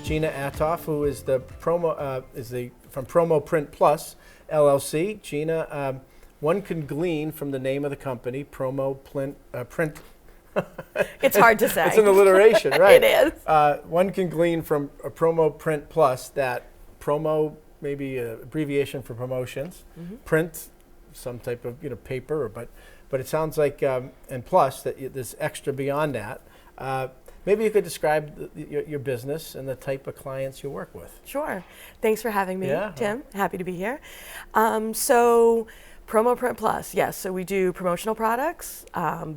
Gina Ahtof, who is the from Promo Print Plus LLC. Gina, one can glean from the name of the company, Print. It's hard to say. It's an alliteration, right? It is. One can glean from a Promo Print Plus that promo, maybe an abbreviation for promotions, print, some type of paper, but it sounds like and plus that there's extra beyond that. Maybe you could describe your business and the type of clients you work with. Sure. Thanks for having me, Yeah. Tim. Happy to be here. So Promo Print Plus, yes. So we do promotional products,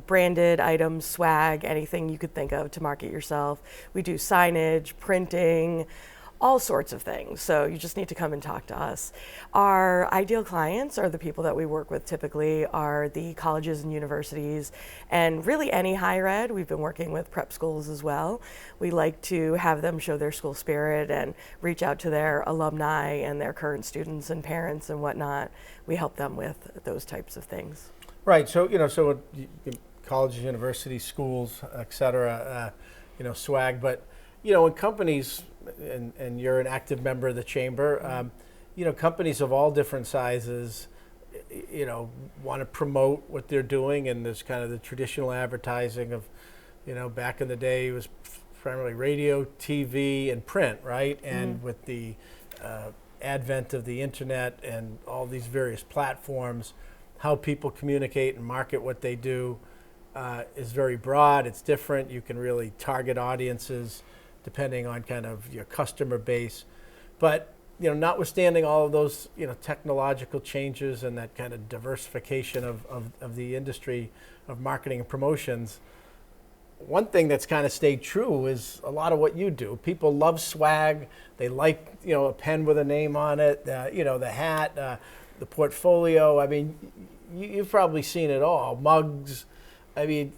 branded items, swag, anything you could think of to market yourself. We do signage, printing, all sorts of things. So you just need to come and talk to us. Our ideal clients, or the people that we work with typically, are the colleges and universities, and really any higher ed. We've been working with prep schools as well. We like to have them show their school spirit and reach out to their alumni and their current students and parents and whatnot. We help them with those types of things. Right. So colleges, universities, schools, et cetera. Swag, but in companies. And you're an active member of the chamber. Companies of all different sizes, want to promote what they're doing, and there's kind of the traditional advertising of, back in the day it was primarily radio, TV, and print, right? And with the advent of the internet and all these various platforms, how people communicate and market what they do is very broad. It's different. You can really target audiences depending on kind of your customer base. But, notwithstanding all of those, technological changes and that kind of diversification of the industry of marketing and promotions, one thing that's kind of stayed true is a lot of what you do. People love swag. They like, a pen with a name on it, the hat, the portfolio. I mean, you've probably seen it all. Mugs. I mean,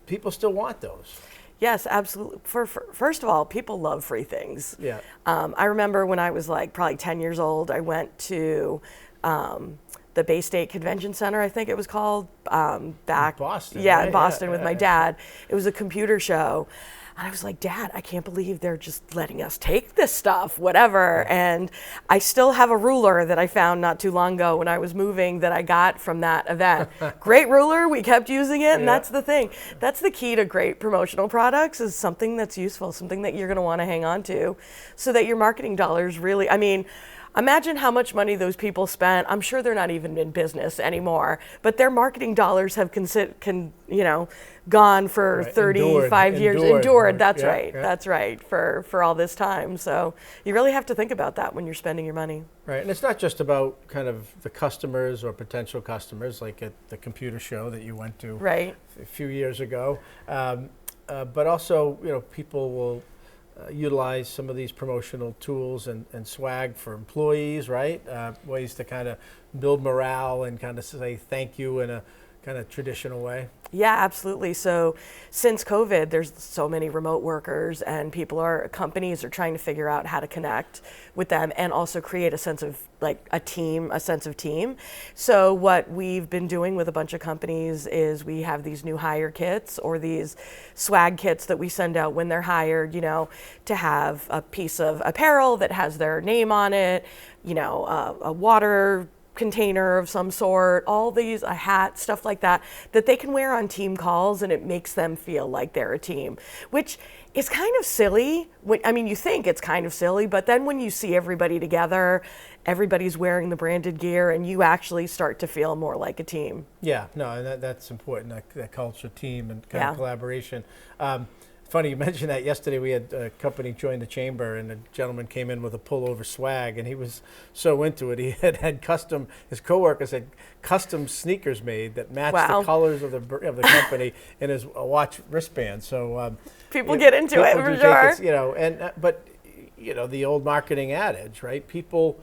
people still want those. Yes, absolutely. First of all, people love free things. Yeah. I remember when I was probably 10 years old, I went to the Bay State Convention Center, I think it was called, back. Boston. Yeah, right? in Boston with my dad. It was a computer show. And I was like, Dad, I can't believe they're just letting us take this stuff, whatever. And I still have a ruler that I found not too long ago when I was moving that I got from that event. Great ruler, we kept using it, and that's the thing. That's the key to great promotional products, is something that's useful, something that you're gonna wanna hang on to, so that your marketing dollars really, imagine how much money those people spent. I'm sure they're not even in business anymore, but their marketing dollars have gone for right. 35 years. Endured. That's yeah, right. Yeah. That's right. For all this time. So you really have to think about that when you're spending your money. Right, and it's not just about kind of the customers or potential customers, like at the computer show that you went to Right. a few years ago, but also people will utilize some of these promotional tools and swag for employees, right? Ways to kind of build morale and kind of say thank you in a kind of traditional way. Yeah, absolutely. So since COVID, there's so many remote workers, and companies are trying to figure out how to connect with them and also create a sense of a sense of team. So what we've been doing with a bunch of companies is we have these new hire kits, or these swag kits that we send out when they're hired, to have a piece of apparel that has their name on it, a water container of some sort, a hat, stuff like that they can wear on team calls, and it makes them feel like they're a team, which is kind of silly. You think it's kind of silly, but then when you see everybody together, everybody's wearing the branded gear, and you actually start to feel more like a team. Yeah, no, and that's important, that culture, team, and kind of collaboration. Funny you mentioned that. Yesterday we had a company join the chamber, and a gentleman came in with a pullover swag, and he was so into it. He had his coworkers had custom sneakers made that matched the colors of the company in his watch wristband. So people get into it for sure. But the old marketing adage, right? People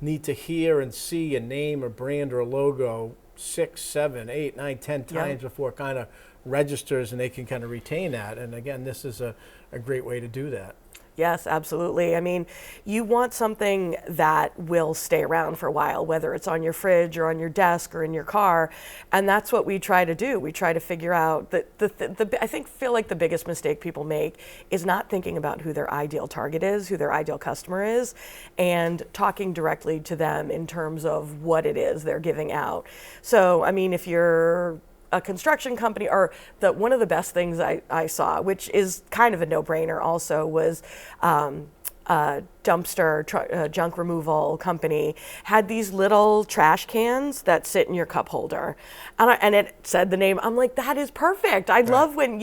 need to hear and see a name, a brand, or a logo 6, 7, 8, 9, 10 times before it kind of registers, and they can kind of retain that. And again, this is a great way to do that. Yes, absolutely. I mean, you want something that will stay around for a while, whether it's on your fridge or on your desk or in your car. And that's what we try to do. We try to figure out that feel like the biggest mistake people make is not thinking about who their ideal target is, who their ideal customer is, and talking directly to them in terms of what it is they're giving out. So, I mean, if you're a construction company, or one of the best things I saw, which is kind of a no-brainer also, was a dumpster junk removal company had these little trash cans that sit in your cup holder, and it said the name. I'm like, that is perfect. I love when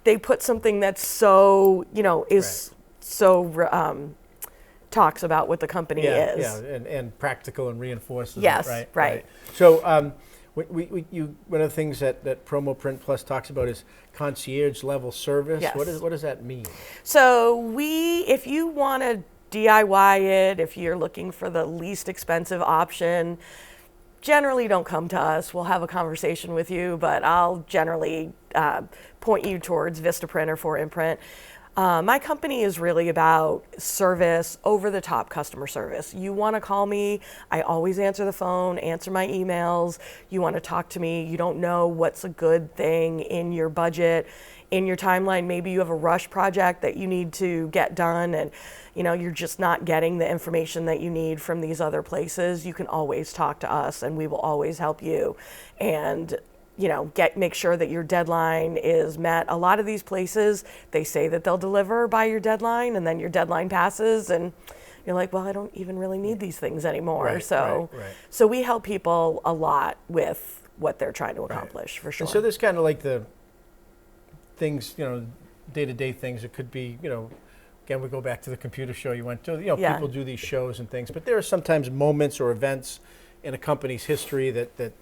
they put something that's so is so talks about what the company is. Yeah, and practical and reinforces yes, it, right. So one of the things that Promo Print Plus talks about is concierge level service. Yes. What does that mean? So if you want to DIY it, if you're looking for the least expensive option, generally don't come to us. We'll have a conversation with you, but I'll generally point you towards Vistaprint or 4imprint. My company is really about service, over-the-top customer service. You want to call me, I always answer the phone, answer my emails. You want to talk to me, you don't know what's a good thing in your budget, in your timeline. Maybe you have a rush project that you need to get done and you're just not getting the information that you need from these other places. You can always talk to us and we will always help you. And make sure that your deadline is met. A lot of these places, they say that they'll deliver by your deadline, and then your deadline passes, and you're like, well, I don't even really need these things anymore. Right, so we help people a lot with what they're trying to accomplish, for sure. And so there's kind of like the things, day-to-day things. It could be, again, we go back to the computer show you went to. People do these shows and things, but there are sometimes moments or events in a company's history that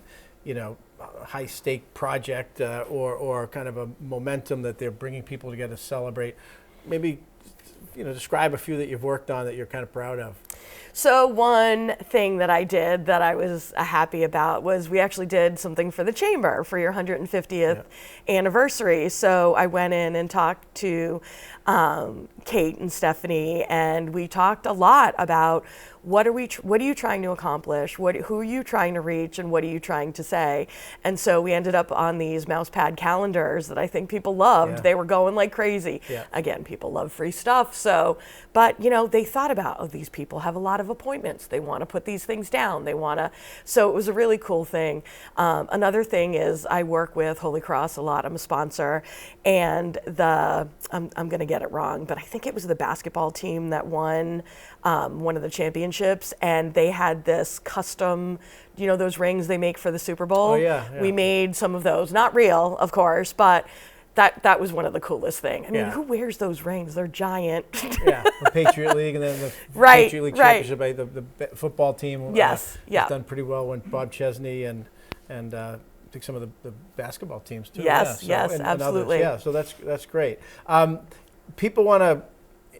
a high-stake project or kind of a momentum that they're bringing people together to celebrate. Maybe, describe a few that you've worked on that you're kind of proud of. So one thing that I did that I was happy about was we actually did something for the Chamber for your 150th anniversary. So I went in and talked to Kate and Stephanie, and we talked a lot about what are you trying to accomplish? Who are you trying to reach, and what are you trying to say? And so we ended up on these mouse pad calendars that I think people loved. Yeah. They were going like crazy. Yeah. Again, people love free stuff. So, but they thought about, these people have a lot of appointments. They want to put these things down. So it was a really cool thing. Another thing is I work with Holy Cross a lot. I'm a sponsor, and I'm going to get it wrong, but I think it was the basketball team that won one of the championships, and they had this custom, those rings they make for the Super Bowl. Oh, yeah. We made some of those, not real, of course, but that was one of the coolest things. I mean, who wears those rings? They're giant. The Patriot League, and then the Patriot League Championship, the football team. Has done pretty well when Bob Chesney and I think some of the basketball teams too. Yes, absolutely. And others. So that's great. People want to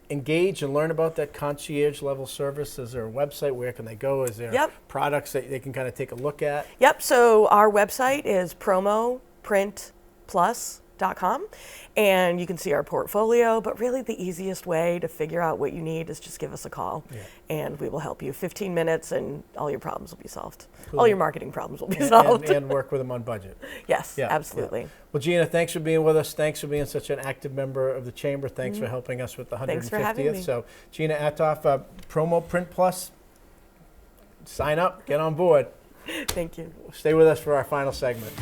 engage and learn about that concierge level service. Is there a website? Where can they go? Is there products that they can kind of take a look at? Yep. So our website is promoprintplus.com, and you can see our portfolio, but really the easiest way to figure out what you need is just give us a call, and we will help you. 15 minutes and all your problems will be solved. Cool. All your marketing problems will be solved. And work with them on budget. Yes, absolutely. Yeah. Well, Gina, thanks for being with us. Thanks for being such an active member of the Chamber. Thanks for helping us with the 150th. Thanks for having me. So Gina Ahtof, Promo Print Plus, sign up, get on board. Thank you. Stay with us for our final segment.